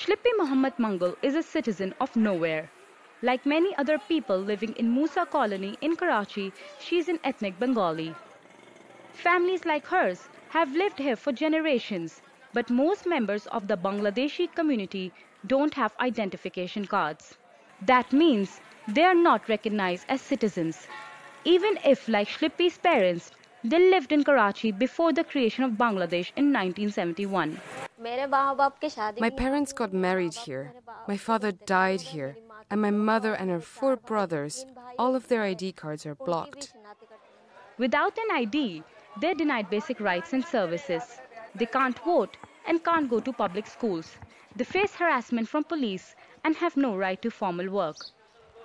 Shlippi Muhammad Mangal is a citizen of nowhere. Like many other people living in Musa colony in Karachi, she is an ethnic Bengali. Families like hers have lived here for generations, but most members of the Bangladeshi community don't have identification cards. That means they are not recognized as citizens, even if, like Shlippi's parents, they lived in Karachi before the creation of Bangladesh in 1971. My parents got married here. My father died here. And my mother and her 4 brothers, all of their ID cards are blocked. Without an ID, they're denied basic rights and services. They can't vote and can't go to public schools. They face harassment from police and have no right to formal work.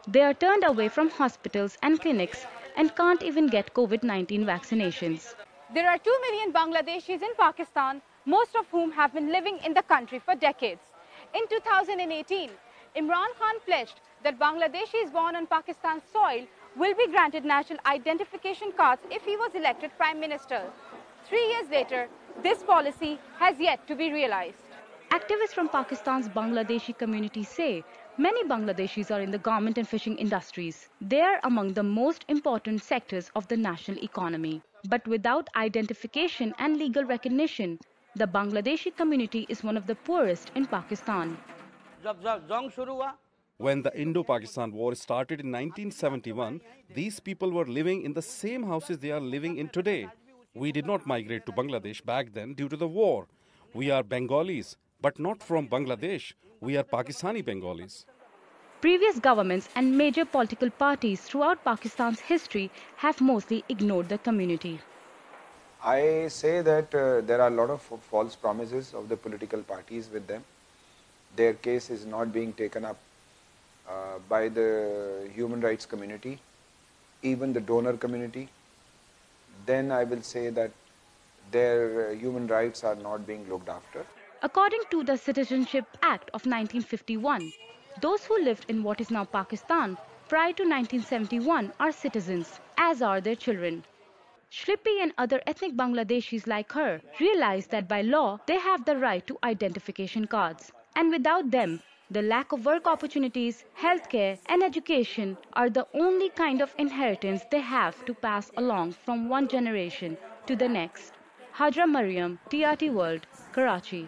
They are turned away from hospitals and clinics and can't even get COVID-19 vaccinations. There are 2 million Bangladeshis in Pakistan, most of whom have been living in the country for decades. In 2018, Imran Khan pledged that Bangladeshis born on Pakistan's soil will be granted national identification cards if he was elected Prime Minister. 3 years later, this policy has yet to be realized. Activists from Pakistan's Bangladeshi community say many Bangladeshis are in the garment and fishing industries. They are among the most important sectors of the national economy. But without identification and legal recognition, the Bangladeshi community is one of the poorest in Pakistan. When the Indo-Pakistan War started in 1971, these people were living in the same houses they are living in today. We did not migrate to Bangladesh back then due to the war. We are Bengalis, but not from Bangladesh. We are Pakistani Bengalis. Previous governments and major political parties throughout Pakistan's history have mostly ignored the community. I say that there are a lot of false promises of the political parties with them. Their case is not being taken up by the human rights community, even the donor community. Then I will say that their human rights are not being looked after. According to the Citizenship Act of 1951, those who lived in what is now Pakistan prior to 1971 are citizens, as are their children. Shlippi and other ethnic Bangladeshis like her realize that by law they have the right to identification cards. And without them, the lack of work opportunities, healthcare and education are the only kind of inheritance they have to pass along from one generation to the next. Hajra Mariam, TRT World, Karachi.